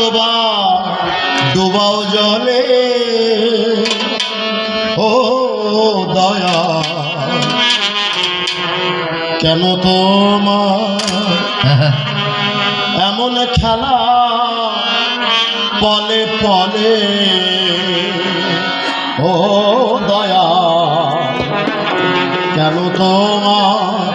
ডোবা ডোবাও জলে ও দয়া কেন তোমার এমন খেলা পলে পলে ও দয়া কেন তোমার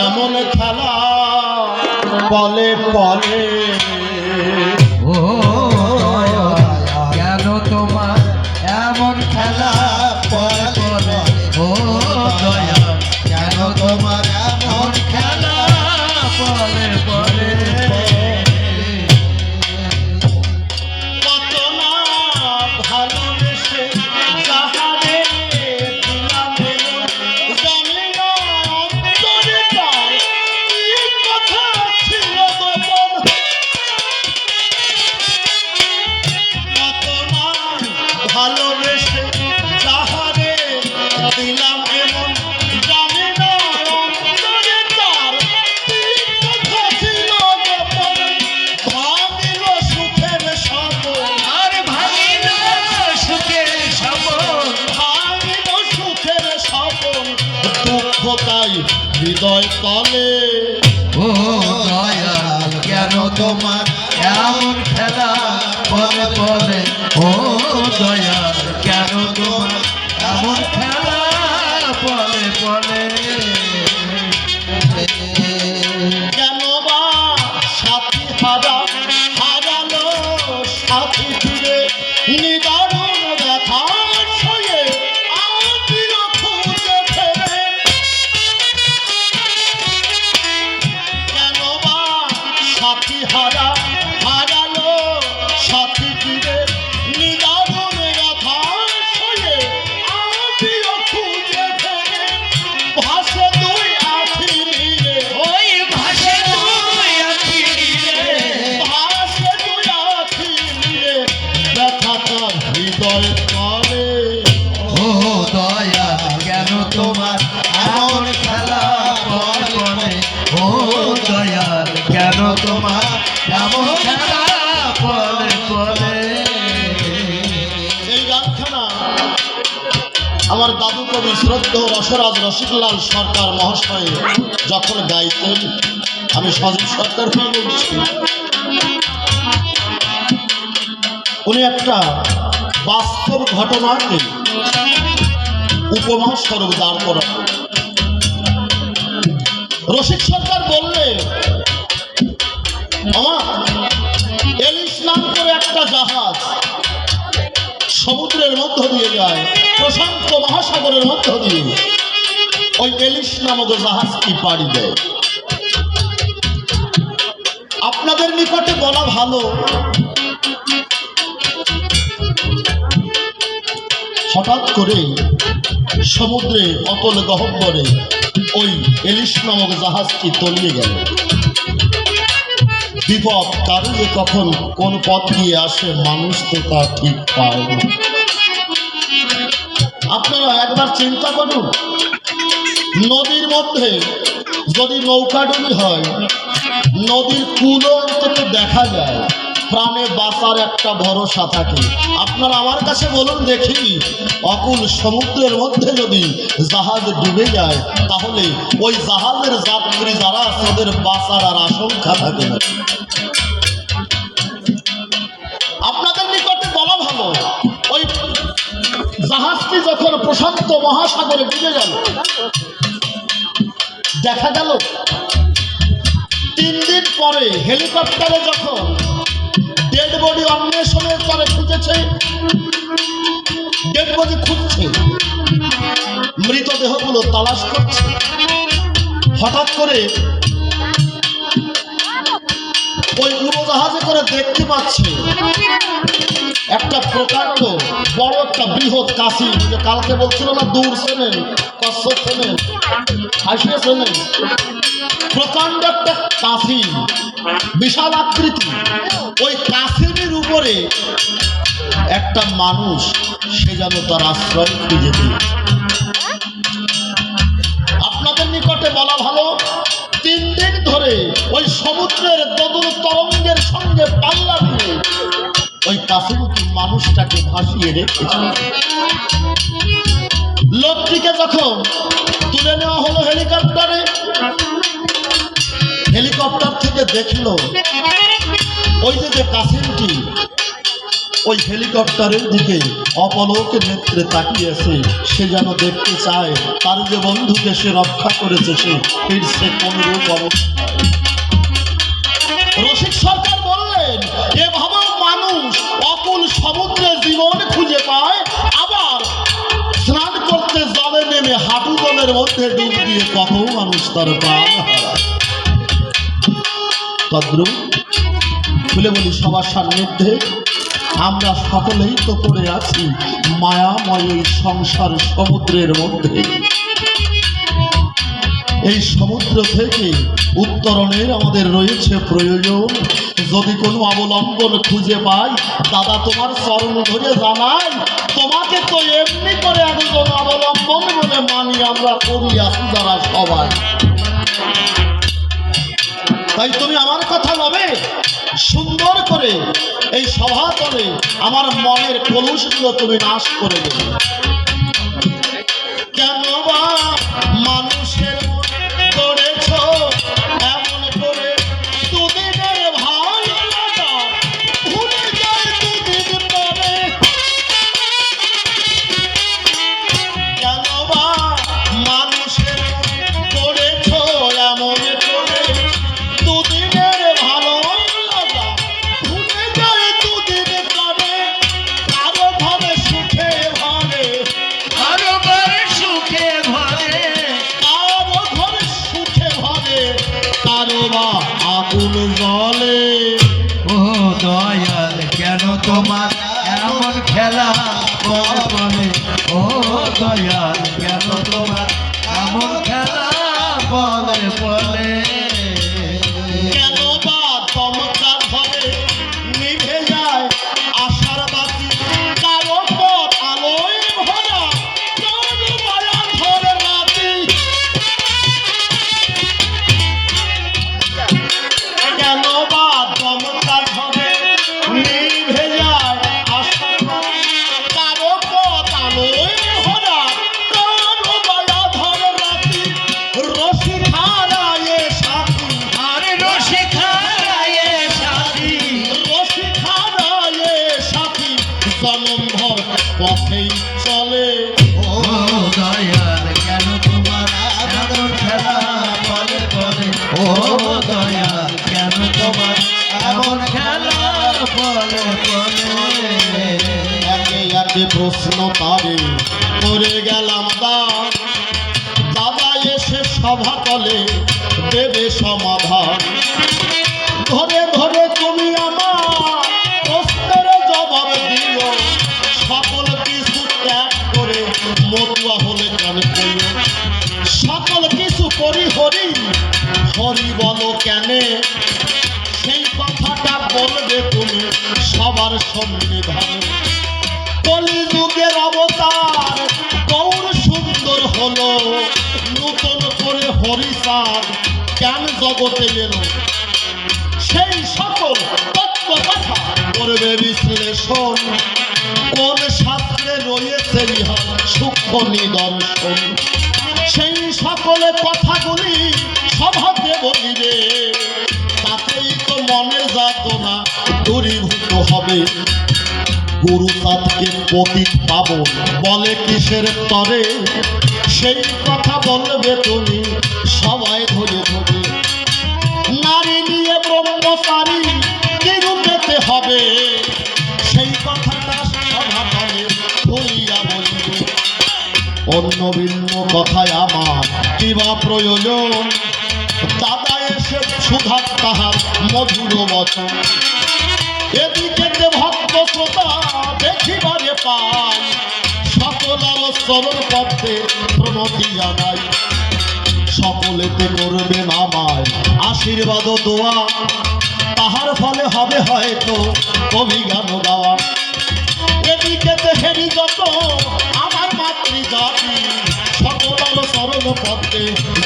এমন খেলা পলে পলে ও কেন তোমার এমন খেলা পলে পলে ও দয়া কেন তোমার এমন খেলা পলে পলে কত না ভালোবেসে যাহারে দিলাম জানি না অন্তরে তার কি কথা ছিল গোপন কত না ভালোবেসে যাহারে দিলাম এমন জানি না অন্তরে তার কি কথা ছিল গোপন ভাঙিল সুখের স্বপন আর ভাঙিল সুখের স্বপন ভাঙিল সুখের স্বপন দুঃখ তাই হৃদয় তলে ও দয়াল কেন তোমার এমন খেলা পলে পলে ও দয়াল কেন তোমার এমন খেলা পলে পলে কেন বা সাথী হারালো সাথী ফিরে নিদারুণ ব্যথার সয়ে আমিও খুঁজে ফেরে কেন বা সাথী হারালো সাথী ফিরে নিদারুণ ব্যথার সয়ে আমিও খুঁজে ফেরে ভাসে দুই আখি নিয়ে ওই ভাষে তুই আছি রে ভাসে দুই আখি নিয়ে ব্যথা তার হৃদয় তলে ও দয়াল কেন তোমার এমন খেলা পলে পলে ও দয়াল কেন তোমার এমন খেলা পলে পলে এই গানখানা আমার দাদু কবি শ্রদ্ধ রসরাজ রসিকলাল সরকার মহাশয় যখন গাইতেন আমি সজীব সরকার বলছি উনি একটা বাস্তব ঘটনাকে উপমা স্বরূপ দাঁড় করা রসিক সরকার বললে আমার এলিশ নাম করে একটা জাহাজ সমুদ্রের মধ্য দিয়ে যায় প্রশান্ত মহাসাগরের মধ্য দিয়ে ওই এলিশ নামক জাহাজটি পাড়ি দেয় আপনাদের নিকটে বলা ভালো হঠাৎ করে সমুদ্রে অতল গহ্বরে ওই এলিশ নামক জাহাজটি তলিয়ে গেল বিপদ কারো যে কখন কোন পথ দিয়ে আসে মানুষ তো তা ঠিক পায় না আপনারা একবার চিন্তা করুন নদীর মধ্যে যদি নৌকাডুবি হয় নদীর কূলও অন্তত দেখা যায় প্রাণে বাঁচার একটা ভরসা থাকে আপনারা আমার কাছে বলুন দেখি অকুল সমুদ্রের মধ্যে যদি জাহাজ ডুবে যায় তাহলে ওই জাহাজের যাত্রী যারা তাদের বাঁচার আর আশঙ্কা থাকে না আপনাদের নিকটে বলা ভালো ওই জাহাজটি যখন প্রশান্ত মহাসাগরে ডুবে গেল দেখা গেল 3 দিন পরে হেলিকপ্টারে যখন ডেড বডি অন্বেষণের পরে খুঁজেছে ডেড বডি খুঁজছে মৃতদেহগুলো তালাশ করছে হঠাৎ করে ওই উড়োজাহাজে করে দেখতে পাচ্ছে একটা প্রকাণ্ড বড় একটা বৃহৎ কাশি যে কালকে বলছিল না দূর চেনেন কচ্ছপ চেনেন হাসিয়ে চেনেন প্রকাণ্ড একটা কাশি বিশাল আকৃতি ওই কাশির উপরে একটা মানুষ সে যেন তার আশ্রয় খুঁজে পেয়েছে আপনাদের নিকটে বলা ভালো 3 দিন ধরে ওই সমুদ্রের দোদুল তরঙ্গের সঙ্গে পাল্লা দিয়ে ওই কাসিমুখী মানুষটাকে ভাসিয়ে রেখেছে। লোকটিকে যখন তুলে নেওয়া হলো হেলিকপ্টারে, হেলিকপ্টার থেকে দেখলো ওই যে কাসিমটি ওই হেলিকপ্টারের দিকে অপলক নেত্রে তাকিয়েছে। সে যেন দেখতে চায় তার যে বন্ধুকে সে রক্ষা করেছে সে ফিরছে কোন রূপ অবস্থা। রসিক সরকার বললেন, এভাবে মানুষ অকুল সমুদ্রে জীবন খুঁজে পায়, আবার স্নান করতে জলে নেমে হাঁটু জলের মধ্যে ডুব দিয়ে কত মানুষ তার প্রাণ হারায়। তদ্রুপ খুলে বলি সবার সান্নিধ্যে আমরা সকলেই তো পড়ে আছি মায়াময় এই সংসার সমুদ্রের মধ্যে। এই সমুদ্র থেকে উত্তরণের আমাদের রয়েছে প্রয়োজন। যদি কোনো অবলম্বন খুঁজে পাই, দাদা তোমার চরণ ধরে জানাই, তোমাকে তো এমনি করে একজন অবলম্বন বলে মানি আমরা করি আছি যারা সবাই। তাই তুমি আমার কথা ভাবে সুন্দর করে এই সভাতলে আমার মনের কলুষগুলো তুমি নাশ করে দেবে। কেন বা মানুষের মন করেছ এমন করে, দুদিনের ভালো লাগা ভুলে যায় দুদিন পরে। কেন বা মানুষের মন করেছ এমন করে, দুদিনের ভালো লাগা ভুলে যায় দুদিন পরে। কারো ঘরে সুখে ভরে, কারো ঘরে সুখে ভরে, কারো ঘরে সুখে ভরে, কারো বা আগুন জলে। ও দয়াল কেন তোমার এমন খেলা বলে বলে, ও দয়াল কেন তোমার এমন খেলা বলে বলে। কেন বা দমকা ধরে নিভে যায় আশার বাতি, কারো পথ আলোয় ভরা, কারো মায়া ধরে রাতি। কেন বা দমকা ধরে নিভে যায় আশার বাতি, কারো পথ আলোয় ভরা, কারো মায়া ধরে রাতি। রসিখারায়ে সাথী, আরে রসিখারায়ে সাথী, রসিখারায়ে সাথী, জনমভর পথেই চলে। ও দয়াল কেন তোমার এমন খেলা বলে বলে, ও দয়াল কেন তোমার এমন খেলা বলে বলে। একে একে প্রশ্ন তারে করে গেলাম দান, দাদা এসে সভাতলে দেবে সমাধান। ধরে ধরে তুমি আমার প্রশ্নের জবাব দিও, সকল কিছু ত্যাগ করে মতুয়া হলে কেন কইও। সকল কিছু করি হরি, হরি বলো কেনে, সেই কথাটা বলবে তুমি সবার সন্নিধানে। কলিযুগের অবতার গৌর সুন্দর হলো, নূতন করে হরিচাঁদ কেন জগতে এলো। সেই সকল তত্ত্ব কথা করবে বিশ্লেষণ, কোন শাস্ত্রে রয়েছে ইহা সূক্ষ্ম নিদর্শন। সেই সকলে কথাগুলি সভাতে বলিবে, তাতেই তো মনের যাতনা দূরীভূত হবে। গুরু চাঁদকে পতিত পাবন বলে কিসের তরে, সেই কথা বলবে তুমি সবাই ধরে ধরে। নারী নিয়ে ব্রহ্মচারী কি রূপেতে হবে, সেই কথাটা সভাতলে খুলিয়া বলিবে। অন্য ভিন্ন কথায় আমার কিবা প্রয়োজন, দাদা এসে সুধা তাহার মধুর বচন। এদিকে ভক্ত শ্রোতা দেখিবারে পাই, সকলার চরণ পথে প্রণতি জানাই। সকলেতে করবেন আমায় আশীর্বাদ দোয়া, তাহার ফলে হবে হয়তো অভিজ্ঞান গাওয়া। এদিকে হেরি যত আমার মাতৃজাতি, সকলার চরণ পথে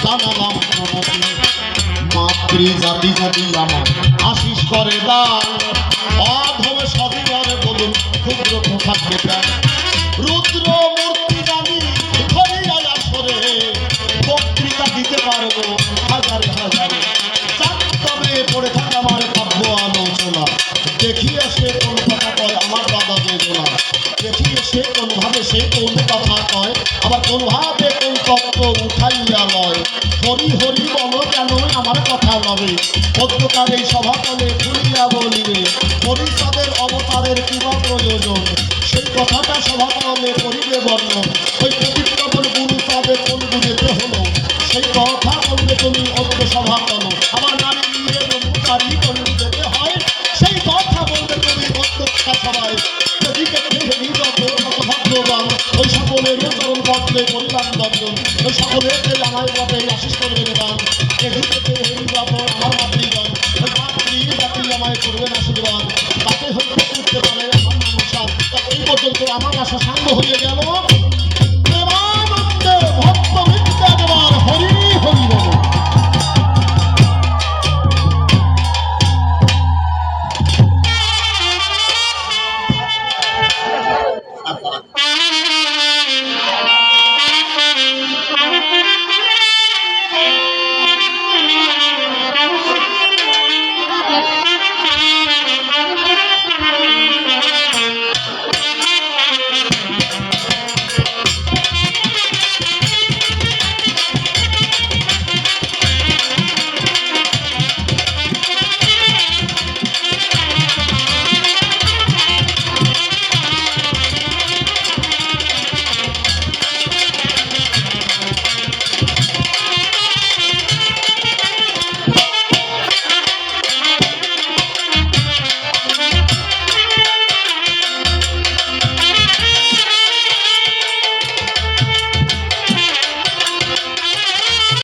জানালাম প্রণতি। মাতৃজাতি যদি আমার আশিস করে দান, অধম সদিবর বলুন ক্ষুদ্র থাকবে প্রাণ রুদ্র মূর্তি জানি ধরিয়া আসরে বক্তৃতা দিতে পারবো হাজারে হাজারে তবে পড়ে থাকা আমার কাব্য আলোচনা দেখিয়ে সে কোন কথা কয় আমার দাদা বেদনা দেখিয়ে সে কোনভাবে সে কোন কথা কয় আবার কোনভাবে কোন তত্ত্ব উঠাইয়া লয় হরি হরি বলো কেন আমার কথা লবে অধ্যকার এই সভাতলে খুলিয়া বলিবে হরিচাঁদের অবতারের কিবা প্রয়োজন সেই কথাটা সভাতলে করিবে বর্ণন ওই প্রতিজ্ঞাপন গুরুচাঁদের কোন বুঝেতে হলো সেই কথা বলবে তুমি অন্য সভাতল আমার নারী নিয়ে ব্রহ্মচারী কোন যেতে হয় সেই কথা বলবে তুমি অধ্যক্ষা সভায় এদিকে হেরি যত ভদ্রবান ওই সকলের চরণ পত্রে পরিবার দর্জন ওই সকলের আমায় পথে আশিস করবে দান এদিকে হেরি যাব আমার মাতৃগণ ওই মাতৃ জাতি আমায় করবেন আশীর্বাদ তাতে হইতে করতে পারে আমার মানুষ এই পর্যন্ত আমার আশা সাঙ্গ হয়ে গেল